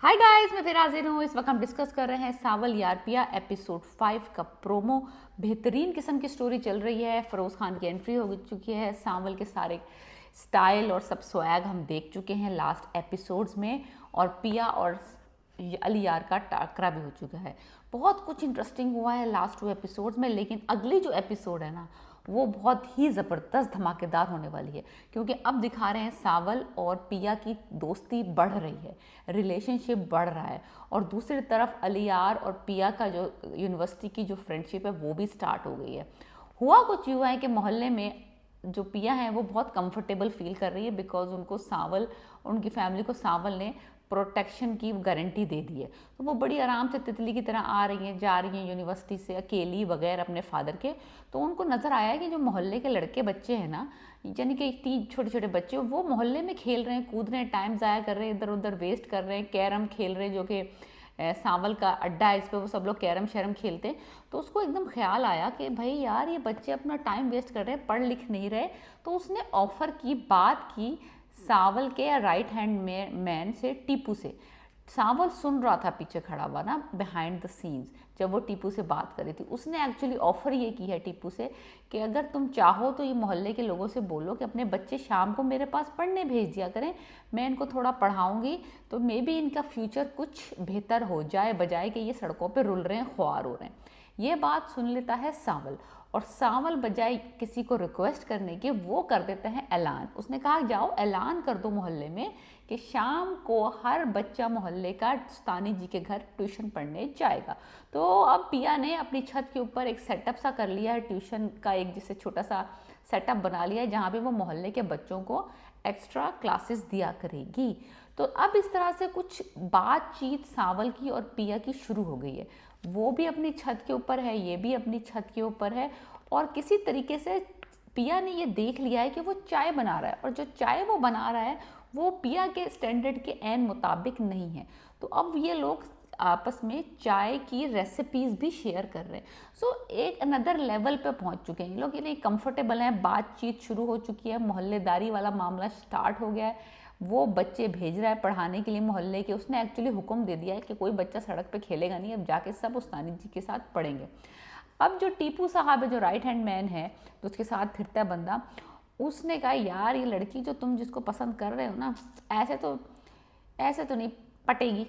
Hi guys, मैं फिर हाजिर हूँ। इस वक्त हम डिस्कस कर रहे हैं सावल यार पिया एपिसोड 5 का प्रोमो। बेहतरीन किस्म की स्टोरी चल रही है। फरोज खान की एंट्री हो चुकी है। सावल के सारे स्टाइल और सब स्वैग हम देख चुके हैं लास्ट एपिसोड्स में, और पिया और अली यार का टाकरा भी हो चुका है। बहुत कुछ इंटरेस्टिंग हुआ है लास्ट 2 एपिसोड्स में, लेकिन अगली जो एपिसोड है ना, वो बहुत ही ज़बरदस्त धमाकेदार होने वाली है, क्योंकि अब दिखा रहे हैं सावल और पिया की दोस्ती बढ़ रही है, रिलेशनशिप बढ़ रहा है। और दूसरी तरफ अलियार और पिया का जो यूनिवर्सिटी की जो फ्रेंडशिप है वो भी स्टार्ट हो गई है। हुआ कुछ युवा है कि मोहल्ले में जो पिया है वो बहुत कंफर्टेबल फील कर रही है, बिकॉज उनको सावल, उनकी फैमिली को सावल ने प्रोटेक्शन की गारंटी दे दी है। तो वो बड़ी आराम से तितली की तरह आ रही हैं, जा रही हैं यूनिवर्सिटी से अकेली बगैर अपने फादर के। तो उनको नज़र आया कि जो मोहल्ले के लड़के बच्चे हैं ना, यानी कि 3 छोटे छोटे बच्चे, वो मोहल्ले में खेल रहे हैं, कूद रहे हैं, टाइम ज़ाया कर रहे हैं, इधर उधर वेस्ट कर रहे हैं, कैरम खेल रहे हैं, जो कि सावल का अड्डा है, इस पर वो सब लोग कैरम शैरम खेलते हैं। तो उसको एकदम ख्याल आया कि भाई यार, ये बच्चे अपना टाइम वेस्ट कर रहे हैं, पढ़ लिख नहीं रहे। तो उसने ऑफ़र की, बात की सावल के राइट हैंड मैन से, टीपू से। सावल सुन रहा था पीछे खड़ा हुआ ना, बिहाइंड द सीन्स, जब वो टीपू से बात करी थी। उसने एक्चुअली ऑफ़र ये की है टीपू से कि अगर तुम चाहो तो ये मोहल्ले के लोगों से बोलो कि अपने बच्चे शाम को मेरे पास पढ़ने भेज दिया करें, मैं इनको थोड़ा पढ़ाऊँगी, तो मे बी इनका फ्यूचर कुछ बेहतर हो जाए, बजाय कि ये सड़कों पर रुल रहे हैं, ख्वार हो रहे हैं। ये बात सुन लेता है सावल, और सावल बजाय किसी को रिक्वेस्ट करने के वो कर देते हैं ऐलान। उसने कहा जाओ ऐलान कर दो मोहल्ले में कि शाम को हर बच्चा मोहल्ले का स्थानी जी के घर ट्यूशन पढ़ने जाएगा। तो अब पिया ने अपनी छत के ऊपर एक सेटअप सा कर लिया है, ट्यूशन का एक जैसे छोटा सा सेटअप बना लिया है, जहाँ पे वो मोहल्ले के बच्चों को एक्स्ट्रा क्लासेस दिया करेगी। तो अब इस तरह से कुछ बातचीत सावल की और पिया की शुरू हो गई है। वो भी अपनी छत के ऊपर है, ये भी अपनी छत के ऊपर है, और किसी तरीके से पिया ने ये देख लिया है कि वो चाय बना रहा है, और जो चाय वो बना रहा है वो पिया के स्टैंडर्ड के एन मुताबिक नहीं है। तो अब ये लोग आपस में चाय की रेसिपीज़ भी शेयर कर रहे हैं। सो एक अनदर लेवल पे पहुंच चुके हैं ये लोग, ये कंफर्टेबल हैं, बातचीत शुरू हो चुकी है, मोहल्लेदारी वाला मामला स्टार्ट हो गया है। वो बच्चे भेज रहा है पढ़ाने के लिए मोहल्ले के। उसने एक्चुअली हुक्म दे दिया है कि कोई बच्चा सड़क पे खेलेगा नहीं, अब जाके सब उस्तानी जी के साथ पढ़ेंगे। अब जो टीपू साहब है, जो राइट हैंड मैन है, जो उसके साथ फिरता है बंदा, उसने कहा यार ये लड़की जो तुम जिसको पसंद कर रहे हो ना, ऐसे तो नहीं पटेगी।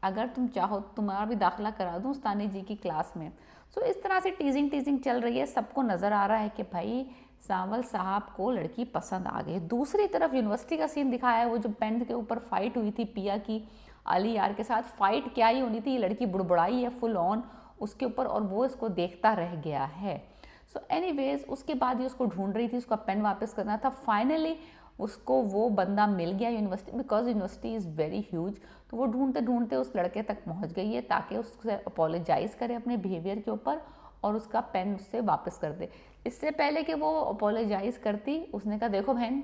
अगर तुम चाहो तुम्हारा भी दाखिला करा दूँ उस्तानी जी की क्लास में। सो इस तरह से टीजिंग टीजिंग चल रही है। सबको नज़र आ रहा है कि भाई सावल साहब को लड़की पसंद आ गई। दूसरी तरफ यूनिवर्सिटी का सीन दिखाया है, वो जो पेन के ऊपर फाइट हुई थी पिया की अली यार के साथ। फाइट क्या ही होनी थी, ये लड़की बुड़बुड़ाई है फुल ऑन उसके ऊपर, और वो इसको देखता रह गया है। सो एनीवेज उसके बाद ही उसको ढूंढ रही थी, उसका पेन वापस करना था। फाइनली उसको वो बंदा मिल गया university, because university is very huge. तो वो ढूंढते ढूंढते उस लड़के तक पहुंच गई है, ताकि उससे अपोलोजाइज़ करे अपने बिहेवियर के ऊपर, और उसका पेन उससे वापस कर दे। इससे पहले कि वो अपोलोजाइज़ करती, उसने कहा देखो बहन,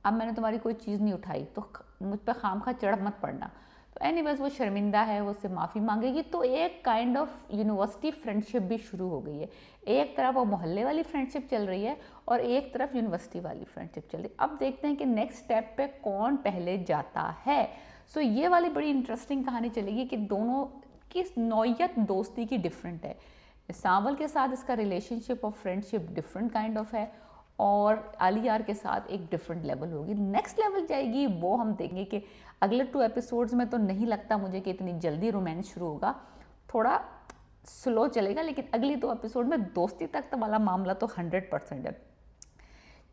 अब मैंने तुम्हारी कोई चीज़ नहीं उठाई, तो मुझ पर खाम खा चढ़ मत पड़ना। तो एनीवेज वो शर्मिंदा है, वो उससे माफ़ी मांगेगी। तो एक काइंड ऑफ यूनिवर्सिटी फ्रेंडशिप भी शुरू हो गई है। एक तरफ वो मोहल्ले वाली फ्रेंडशिप चल रही है, और एक तरफ यूनिवर्सिटी वाली फ्रेंडशिप चल रही है। अब देखते हैं कि नेक्स्ट स्टेप पे कौन पहले जाता है। सो ये वाली बड़ी इंटरेस्टिंग कहानी चलेगी कि दोनों की नौयत दोस्ती की डिफरेंट है। सावल के साथ इसका रिलेशनशिप और फ्रेंडशिप डिफरेंट काइंड ऑफ है, और अलियार के साथ एक डिफरेंट लेवल होगी। नेक्स्ट लेवल जाएगी वो हम देखेंगे कि अगले 2 एपिसोड्स में। तो नहीं लगता मुझे कि इतनी जल्दी रोमांस शुरू होगा, थोड़ा स्लो चलेगा, लेकिन अगली 2 एपिसोड में दोस्ती तक वाला मामला तो 100% है।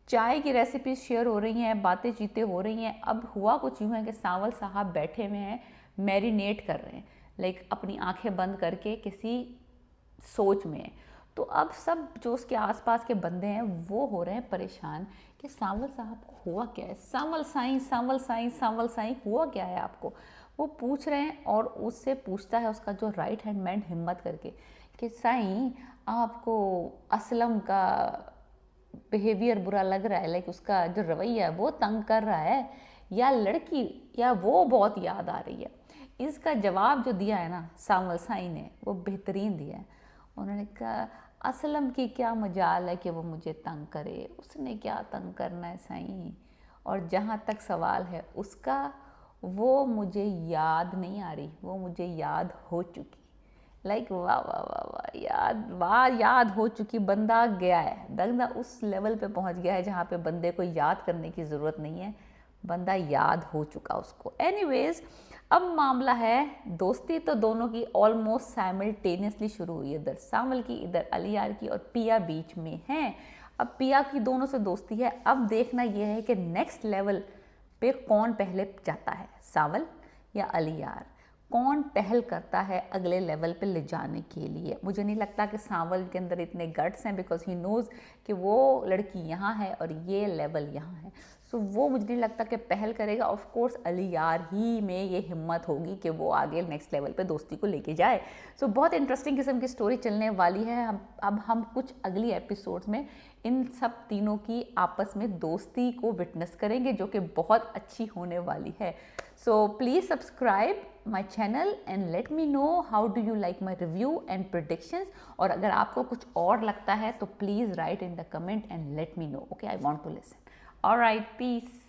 चाय की रेसिपी शेयर हो रही हैं, बातें चीतें हो रही हैं। अब हुआ कुछ यूँ है कि सावल साहब बैठे हुए हैं, मैरिनेट कर रहे हैं, लाइक अपनी आंखें बंद करके किसी सोच में। तो अब सब जो उसके आसपास के बंदे हैं वो हो रहे हैं परेशान कि सावल साहब को हुआ क्या है, सावल साईं, सावल साईं, सावल साईं, हुआ क्या है आपको। वो पूछ रहे हैं, और उससे पूछता है उसका जो राइट हैंड मैन हिम्मत करके कि साईं, आपको असलम का बिहेवियर बुरा लग रहा है, लाइक उसका जो रवैया है वो तंग कर रहा है, या लड़की, या वो बहुत याद आ रही है। इसका जवाब जो दिया है ना सावल साईं ने, वो बेहतरीन दिया है। उन्होंने कहा असलम की क्या मजाल है कि वो मुझे तंग करे, उसने क्या तंग करना है साईं। और जहाँ तक सवाल है उसका, वो मुझे याद नहीं आ रही, वो मुझे याद हो चुकी। लाइक वाह वाह वाह वाह, याद हो चुकी। बंदा गया है, बंदा उस लेवल पे पहुंच गया है जहाँ पे बंदे को याद करने की ज़रूरत नहीं है, बंदा याद हो चुका उसको। एनीवेज, अब मामला है दोस्ती तो दोनों की ऑलमोस्ट साइमल्टेनियसली शुरू हुई है। इधर सावल की, इधर अलियार की, और पिया बीच में है। अब पिया की दोनों से दोस्ती है। अब देखना यह है कि नेक्स्ट लेवल पे कौन पहले जाता है, सावल या अलियार। कौन पहल करता है अगले लेवल पे ले जाने के लिए। मुझे नहीं लगता कि सावल के अंदर इतने गट्स हैं, बिकॉज ही नोज़ कि वो लड़की यहाँ है और ये लेवल यहाँ है। सो वो मुझे नहीं लगता कि पहल करेगा। ऑफ कोर्स अलियार ही में ये हिम्मत होगी कि वो आगे नेक्स्ट लेवल पे दोस्ती को लेके जाए। सो बहुत इंटरेस्टिंग किस्म की स्टोरी चलने वाली है। अब हम कुछ अगली एपिसोड्स में इन सब तीनों की आपस में दोस्ती को विटनेस करेंगे, जो कि बहुत अच्छी होने वाली है। So please subscribe my channel and let me know how do you like my review and predictions. और अगर आपको कुछ और लगता है तो please write in the comment and let me know. Okay, I want to listen. Alright, piece.